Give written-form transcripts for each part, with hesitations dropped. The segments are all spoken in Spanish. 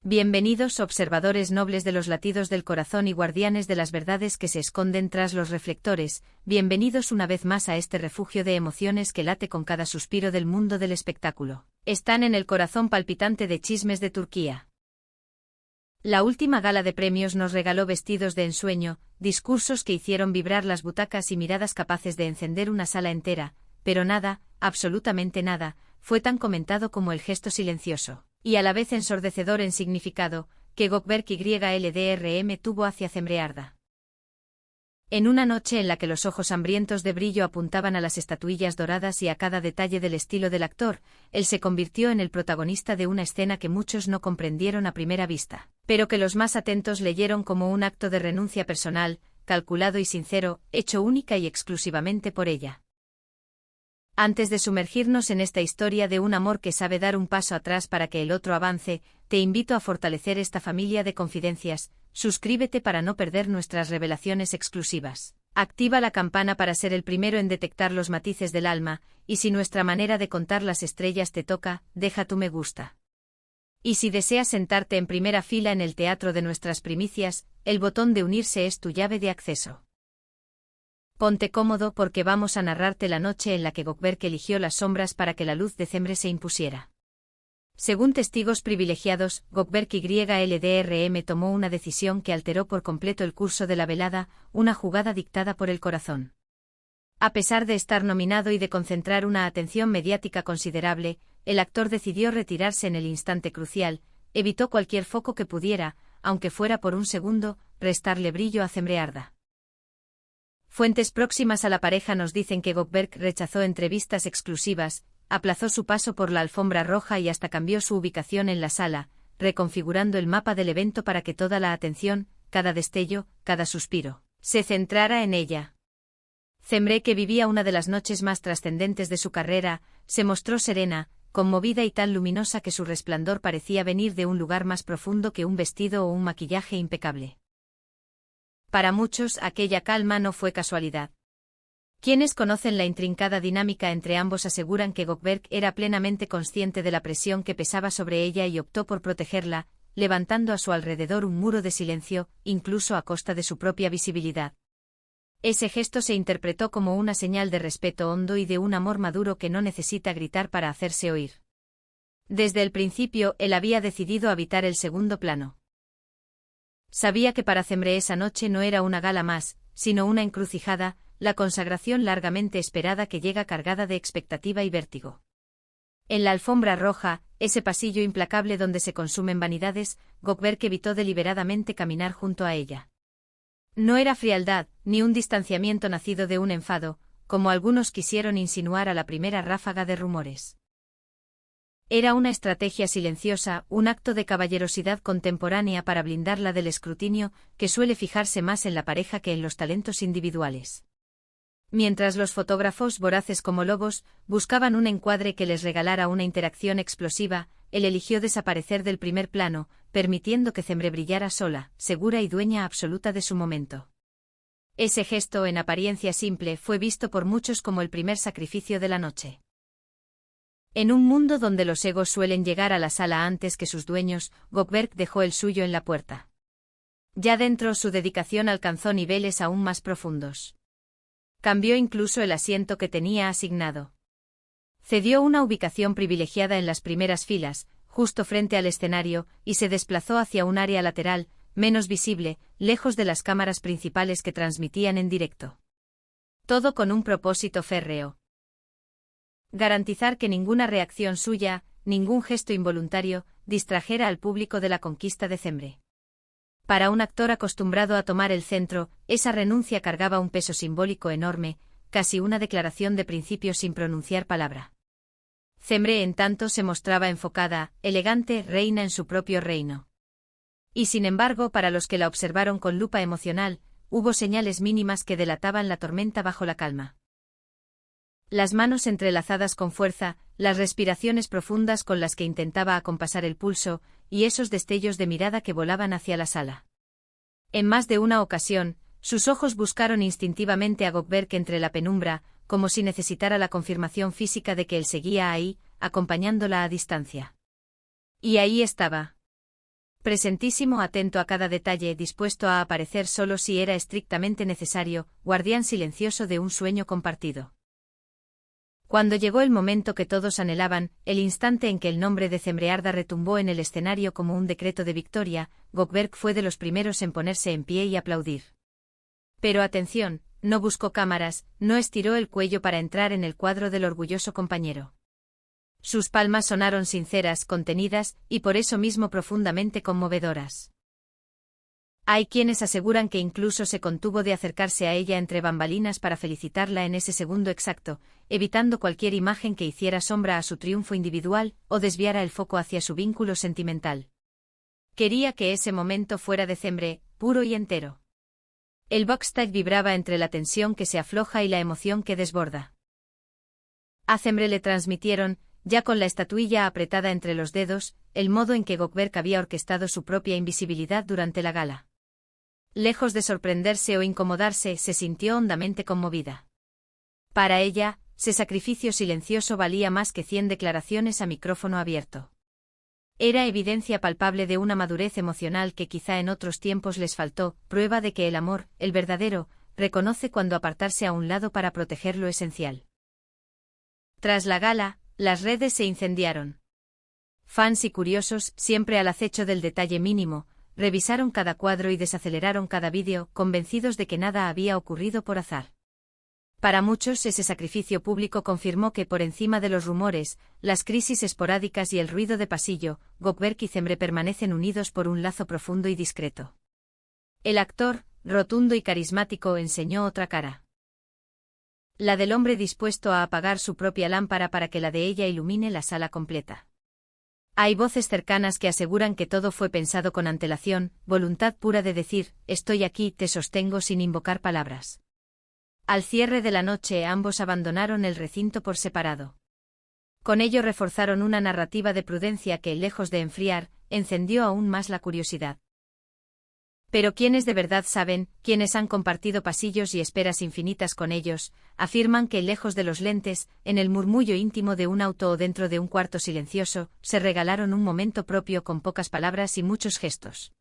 Bienvenidos, observadores nobles de los latidos del corazón y guardianes de las verdades que se esconden tras los reflectores, bienvenidos una vez más a este refugio de emociones que late con cada suspiro del mundo del espectáculo. Están en el corazón palpitante de Chismes de Turquía. La última gala de premios nos regaló vestidos de ensueño, discursos que hicieron vibrar las butacas y miradas capaces de encender una sala entera, pero nada, absolutamente nada, fue tan comentado como el gesto silencioso y a la vez ensordecedor en significado, que Gökberk YLDRM tuvo hacia Cemre Arda. En una noche en la que los ojos hambrientos de brillo apuntaban a las estatuillas doradas y a cada detalle del estilo del actor, él se convirtió en el protagonista de una escena que muchos no comprendieron a primera vista, pero que los más atentos leyeron como un acto de renuncia personal, calculado y sincero, hecho única y exclusivamente por ella. Antes de sumergirnos en esta historia de un amor que sabe dar un paso atrás para que el otro avance, te invito a fortalecer esta familia de confidencias. Suscríbete para no perder nuestras revelaciones exclusivas. Activa la campana para ser el primero en detectar los matices del alma, y si nuestra manera de contar las estrellas te toca, deja tu me gusta. Y si deseas sentarte en primera fila en el teatro de nuestras primicias, el botón de unirse es tu llave de acceso. Ponte cómodo porque vamos a narrarte la noche en la que Gökberk eligió las sombras para que la luz de Cemre se impusiera. Según testigos privilegiados, Gökberk YLDRM tomó una decisión que alteró por completo el curso de la velada, una jugada dictada por el corazón. A pesar de estar nominado y de concentrar una atención mediática considerable, el actor decidió retirarse en el instante crucial, evitó cualquier foco que pudiera, aunque fuera por un segundo, restarle brillo a Cemre Arda. Fuentes próximas a la pareja nos dicen que Gökberk rechazó entrevistas exclusivas, aplazó su paso por la alfombra roja y hasta cambió su ubicación en la sala, reconfigurando el mapa del evento para que toda la atención, cada destello, cada suspiro, se centrara en ella. Cemre, que vivía una de las noches más trascendentes de su carrera, se mostró serena, conmovida y tan luminosa que su resplandor parecía venir de un lugar más profundo que un vestido o un maquillaje impecable. Para muchos, aquella calma no fue casualidad. Quienes conocen la intrincada dinámica entre ambos aseguran que Gökberk era plenamente consciente de la presión que pesaba sobre ella y optó por protegerla, levantando a su alrededor un muro de silencio, incluso a costa de su propia visibilidad. Ese gesto se interpretó como una señal de respeto hondo y de un amor maduro que no necesita gritar para hacerse oír. Desde el principio, él había decidido habitar el segundo plano. Sabía que para Cemre esa noche no era una gala más, sino una encrucijada, la consagración largamente esperada que llega cargada de expectativa y vértigo. En la alfombra roja, ese pasillo implacable donde se consumen vanidades, Gökberk evitó deliberadamente caminar junto a ella. No era frialdad, ni un distanciamiento nacido de un enfado, como algunos quisieron insinuar a la primera ráfaga de rumores. Era una estrategia silenciosa, un acto de caballerosidad contemporánea para blindarla del escrutinio, que suele fijarse más en la pareja que en los talentos individuales. Mientras los fotógrafos, voraces como lobos, buscaban un encuadre que les regalara una interacción explosiva, él eligió desaparecer del primer plano, permitiendo que Cemre brillara sola, segura y dueña absoluta de su momento. Ese gesto, en apariencia simple, fue visto por muchos como el primer sacrificio de la noche. En un mundo donde los egos suelen llegar a la sala antes que sus dueños, Gökberk dejó el suyo en la puerta. Ya dentro, su dedicación alcanzó niveles aún más profundos. Cambió incluso el asiento que tenía asignado. Cedió una ubicación privilegiada en las primeras filas, justo frente al escenario, y se desplazó hacia un área lateral, menos visible, lejos de las cámaras principales que transmitían en directo. Todo con un propósito férreo: garantizar que ninguna reacción suya, ningún gesto involuntario, distrajera al público de la conquista de Cemre. Para un actor acostumbrado a tomar el centro, esa renuncia cargaba un peso simbólico enorme, casi una declaración de principios sin pronunciar palabra. Cemre, en tanto, se mostraba enfocada, elegante, reina en su propio reino. Y sin embargo, para los que la observaron con lupa emocional, hubo señales mínimas que delataban la tormenta bajo la calma. Las manos entrelazadas con fuerza, las respiraciones profundas con las que intentaba acompasar el pulso, y esos destellos de mirada que volaban hacia la sala. En más de una ocasión, sus ojos buscaron instintivamente a Gökberk entre la penumbra, como si necesitara la confirmación física de que él seguía ahí, acompañándola a distancia. Y ahí estaba. Presentísimo, atento a cada detalle, dispuesto a aparecer solo si era estrictamente necesario, guardián silencioso de un sueño compartido. Cuando llegó el momento que todos anhelaban, el instante en que el nombre de Cembrearda retumbó en el escenario como un decreto de victoria, Gökberk fue de los primeros en ponerse en pie y aplaudir. Pero atención, no buscó cámaras, no estiró el cuello para entrar en el cuadro del orgulloso compañero. Sus palmas sonaron sinceras, contenidas, y por eso mismo profundamente conmovedoras. Hay quienes aseguran que incluso se contuvo de acercarse a ella entre bambalinas para felicitarla en ese segundo exacto, evitando cualquier imagen que hiciera sombra a su triunfo individual o desviara el foco hacia su vínculo sentimental. Quería que ese momento fuera de Cembre, puro y entero. El backstage vibraba entre la tensión que se afloja y la emoción que desborda. A Cembre le transmitieron, ya con la estatuilla apretada entre los dedos, el modo en que Gökberk había orquestado su propia invisibilidad durante la gala. Lejos de sorprenderse o incomodarse, se sintió hondamente conmovida. Para ella, ese sacrificio silencioso valía más que 100 declaraciones a micrófono abierto. Era evidencia palpable de una madurez emocional que quizá en otros tiempos les faltó, prueba de que el amor, el verdadero, reconoce cuando apartarse a un lado para proteger lo esencial. Tras la gala, las redes se incendiaron. Fans y curiosos, siempre al acecho del detalle mínimo, revisaron cada cuadro y desaceleraron cada vídeo, convencidos de que nada había ocurrido por azar. Para muchos ese sacrificio público confirmó que por encima de los rumores, las crisis esporádicas y el ruido de pasillo, Gökberk y Cembre permanecen unidos por un lazo profundo y discreto. El actor, rotundo y carismático, enseñó otra cara. La del hombre dispuesto a apagar su propia lámpara para que la de ella ilumine la sala completa. Hay voces cercanas que aseguran que todo fue pensado con antelación, voluntad pura de decir, estoy aquí, te sostengo sin invocar palabras. Al cierre de la noche ambos abandonaron el recinto por separado. Con ello reforzaron una narrativa de prudencia que, lejos de enfriar, encendió aún más la curiosidad. Pero quienes de verdad saben, quienes han compartido pasillos y esperas infinitas con ellos, afirman que lejos de los lentes, en el murmullo íntimo de un auto o dentro de un cuarto silencioso, se regalaron un momento propio con pocas palabras y muchos gestos.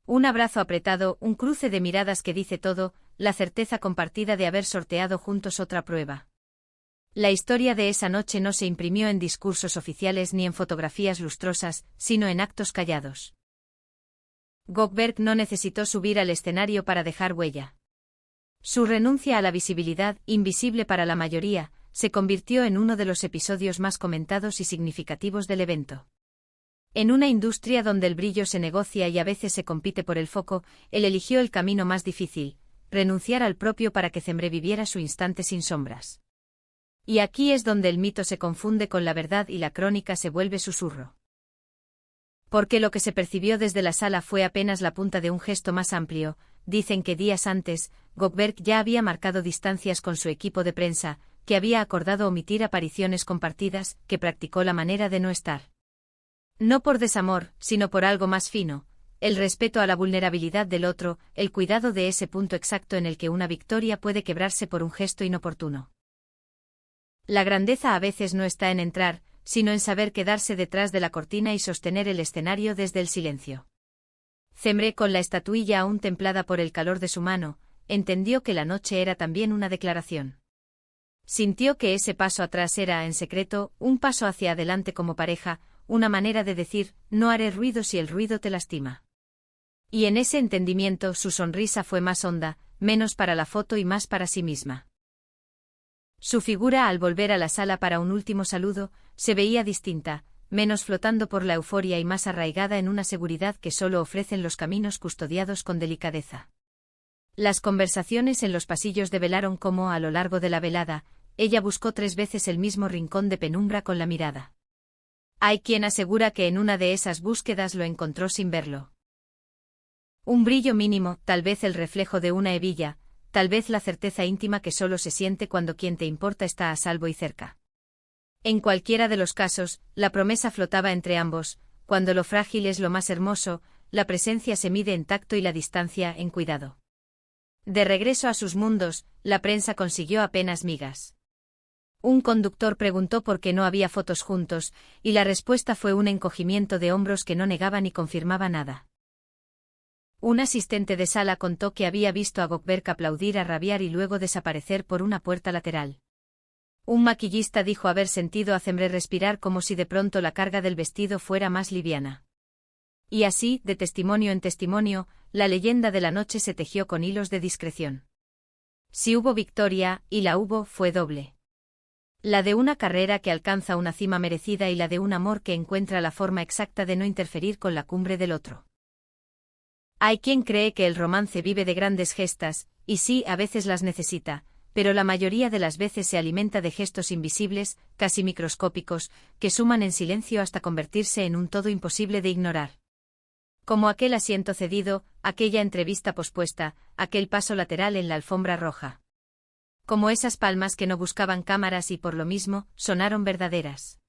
Un abrazo apretado, un cruce de miradas que dice todo, la certeza compartida de haber sorteado juntos otra prueba. La historia de esa noche no se imprimió en discursos oficiales ni en fotografías lustrosas, sino en actos callados. Gökberk no necesitó subir al escenario para dejar huella. Su renuncia a la visibilidad, invisible para la mayoría, se convirtió en uno de los episodios más comentados y significativos del evento. En una industria donde el brillo se negocia y a veces se compite por el foco, él eligió el camino más difícil, renunciar al propio para que Cembre viviera su instante sin sombras. Y aquí es donde el mito se confunde con la verdad y la crónica se vuelve susurro. Porque lo que se percibió desde la sala fue apenas la punta de un gesto más amplio. Dicen que días antes, Gökberk ya había marcado distancias con su equipo de prensa, que había acordado omitir apariciones compartidas, que practicó la manera de no estar. No por desamor, sino por algo más fino, el respeto a la vulnerabilidad del otro, el cuidado de ese punto exacto en el que una victoria puede quebrarse por un gesto inoportuno. La grandeza a veces no está en entrar, sino en saber quedarse detrás de la cortina y sostener el escenario desde el silencio. Cembre, con la estatuilla aún templada por el calor de su mano, entendió que la noche era también una declaración. Sintió que ese paso atrás era, en secreto, un paso hacia adelante como pareja, una manera de decir, no haré ruido si el ruido te lastima. Y en ese entendimiento su sonrisa fue más honda, menos para la foto y más para sí misma. Su figura al volver a la sala para un último saludo, se veía distinta, menos flotando por la euforia y más arraigada en una seguridad que solo ofrecen los caminos custodiados con delicadeza. Las conversaciones en los pasillos develaron cómo, a lo largo de la velada, ella buscó 3 veces el mismo rincón de penumbra con la mirada. Hay quien asegura que en una de esas búsquedas lo encontró sin verlo. Un brillo mínimo, tal vez el reflejo de una hebilla, tal vez la certeza íntima que solo se siente cuando quien te importa está a salvo y cerca. En cualquiera de los casos, la promesa flotaba entre ambos, cuando lo frágil es lo más hermoso, la presencia se mide en tacto y la distancia en cuidado. De regreso a sus mundos, la prensa consiguió apenas migas. Un conductor preguntó por qué no había fotos juntos, y la respuesta fue un encogimiento de hombros que no negaba ni confirmaba nada. Un asistente de sala contó que había visto a Goldberg aplaudir a rabiar y luego desaparecer por una puerta lateral. Un maquillista dijo haber sentido a Zemre respirar como si de pronto la carga del vestido fuera más liviana. Y así, de testimonio en testimonio, la leyenda de la noche se tejió con hilos de discreción. Si hubo victoria, y la hubo, fue doble. La de una carrera que alcanza una cima merecida y la de un amor que encuentra la forma exacta de no interferir con la cumbre del otro. Hay quien cree que el romance vive de grandes gestas, y sí, a veces las necesita, pero la mayoría de las veces se alimenta de gestos invisibles, casi microscópicos, que suman en silencio hasta convertirse en un todo imposible de ignorar. Como aquel asiento cedido, aquella entrevista pospuesta, aquel paso lateral en la alfombra roja. Como esas palmas que no buscaban cámaras y por lo mismo, sonaron verdaderas.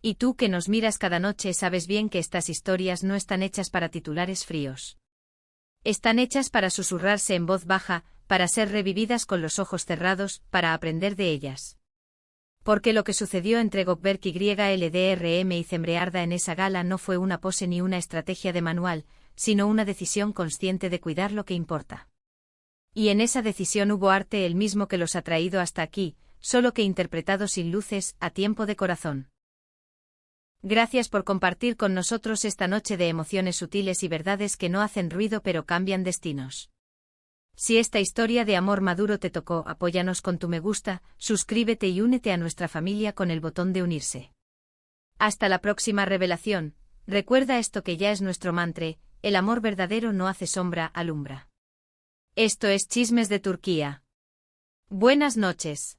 Y tú que nos miras cada noche sabes bien que estas historias no están hechas para titulares fríos. Están hechas para susurrarse en voz baja, para ser revividas con los ojos cerrados, para aprender de ellas. Porque lo que sucedió entre Goldberg y LDRM y Zemre Arda en esa gala no fue una pose ni una estrategia de manual, sino una decisión consciente de cuidar lo que importa. Y en esa decisión hubo arte el mismo que los ha traído hasta aquí, solo que interpretado sin luces, a tiempo de corazón. Gracias por compartir con nosotros esta noche de emociones sutiles y verdades que no hacen ruido pero cambian destinos. Si esta historia de amor maduro te tocó, apóyanos con tu me gusta, suscríbete y únete a nuestra familia con el botón de unirse. Hasta la próxima revelación, recuerda esto que ya es nuestro mantra, el amor verdadero no hace sombra, alumbra. Esto es Chismes de Turquía. Buenas noches.